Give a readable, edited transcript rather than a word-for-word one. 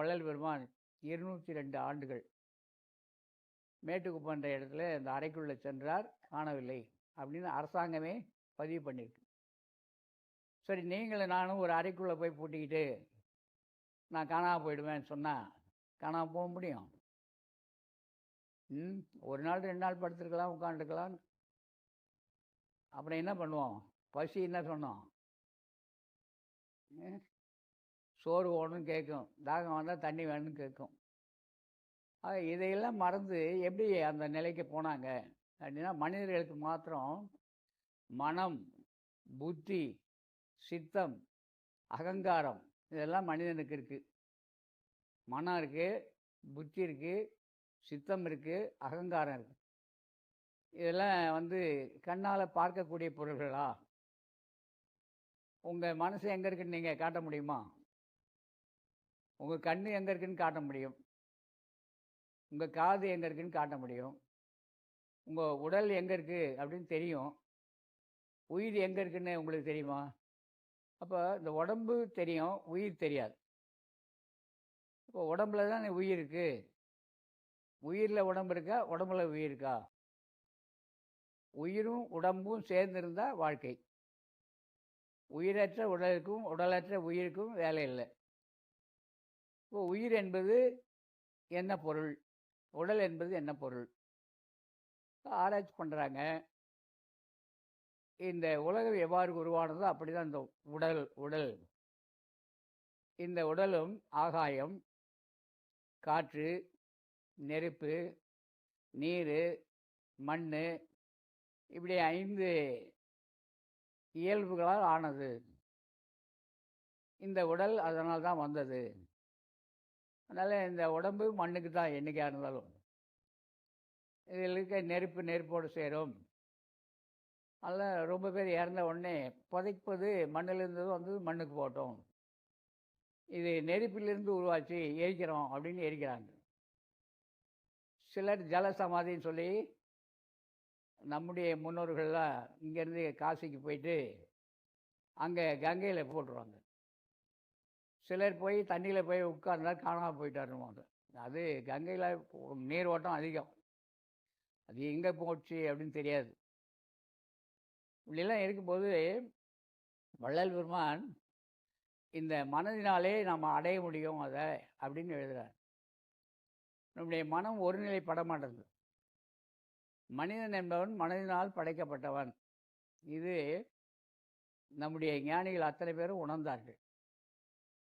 வள்ளல் பெருமான் 202 ஆண்டுகள் மேட்டுக்குப்பன்ற இடத்துல இந்த அறைக்குள்ளே சென்றார், காணவில்லை அப்படின்னு அரசாங்கமே பதிவு பண்ணியிருக்கு. சரி, நீங்களும் நானும் ஒரு அறைக்குள்ளே போய் பூட்டிக்கிட்டு நான் காணாமல் போயிடுவேன்னு சொன்னால் காணாமல் போக முடியும்? ஒரு நாள் 2 நாள் படுத்துருக்கலாம், உட்காந்துருக்கலாம். அப்புறம் என்ன பண்ணுவோம்? பசி என்ன சொன்னோம்? சோறு வேணும்னு கேட்கும், தாகம் வந்தால் தண்ணி வேணும்னு கேட்கும். இதையெல்லாம் மறந்து எப்படி அந்த நிலைக்கு போனாங்க அப்படின்னா, மனிதர்களுக்கு மாத்திரம் மனம், புத்தி, சித்தம், அகங்காரம் இதெல்லாம் மனிதனுக்கு இருக்குது. மனம் இருக்குது, புத்தி இருக்குது, சித்தம் இருக்குது, அகங்காரம் இருக்குது. இதெல்லாம் கண்ணால் பார்க்கக்கூடிய பொருள்களா? உங்கள் மனசு எங்கே இருக்குன்னு நீங்கள் காட்ட முடியுமா? உங்கள் கண் எங்கே இருக்குன்னு காட்ட முடியும், உங்கள் காது எங்கே இருக்குன்னு காட்ட முடியும், உங்கள் உடல் எங்கே இருக்குது அப்படின்னு தெரியும். உயிர் எங்கே இருக்குன்னு உங்களுக்கு தெரியுமா? அப்போ இந்த உடம்பு தெரியும், உயிர் தெரியாது. இப்போ உடம்புல தான் உயிர் இருக்குது. உயிரில் உடம்பு இருக்கா, உடம்புல உயிர் இருக்கா? உயிரும் உடம்பும் சேர்ந்திருந்தால் வாழ்க்கை. உயிரற்ற உடலுக்கும் உடலற்ற உயிருக்கும் வேலை இல்லை. இப்போ உயிர் என்பது என்ன பொருள், உடல் என்பது என்ன பொருள் ஆராய்ச்சி பண்ணுறாங்க. இந்த உலகம் எவ்வாறு உருவானதோ அப்படி தான் இந்த உடல். இந்த உடலும் ஆகாயம், காற்று, நெருப்பு, நீர், மண், இப்படி 5 இயல்புகளால் ஆனது. இந்த உடல் அதனால் தான் வந்தது. அதனால் இந்த உடம்பு மண்ணுக்கு தான் என்றைக்காக இருந்தாலும். இதில் இருக்க நெருப்போடு சேரும். அதில் ரொம்ப பேர் இறந்த உடனே புதைப்பது மண்ணிலிருந்து வந்து மண்ணுக்கு போட்டோம், இது நெருப்பிலிருந்து உருவாச்சு, எரிக்கிறோம் அப்படின்னு எரிக்கிறாங்க. சிலர் ஜல சமாதின்னு சொல்லி நம்முடைய முன்னோர்கள்லாம் இங்கேருந்து காசிக்கு போயிட்டு அங்கே கங்கையில் போட்டுருவாங்க. சிலர் போய் தண்ணியில் போய் உட்கார்ந்தா காணாமல் போயிட்டாருவாங்க. அது கங்கையில் நீர் ஓட்டம் அதிகம், அது எங்கே போச்சு அப்படின்னு தெரியாது. இப்படிலாம் இருக்கும்போது வள்ளல் பெருமான் இந்த மனதினாலே நாம் அடைய முடியும் அதை அப்படின்னு எழுதுகிறார். நம்முடைய மனம் ஒருநிலைப்பட மாட்டேங்குது. மனிதன் என்பவன் மனதினால் படைக்கப்பட்டவன். இது நம்முடைய ஞானிகள் அத்தனை பேரும் உணர்ந்தார்கள்.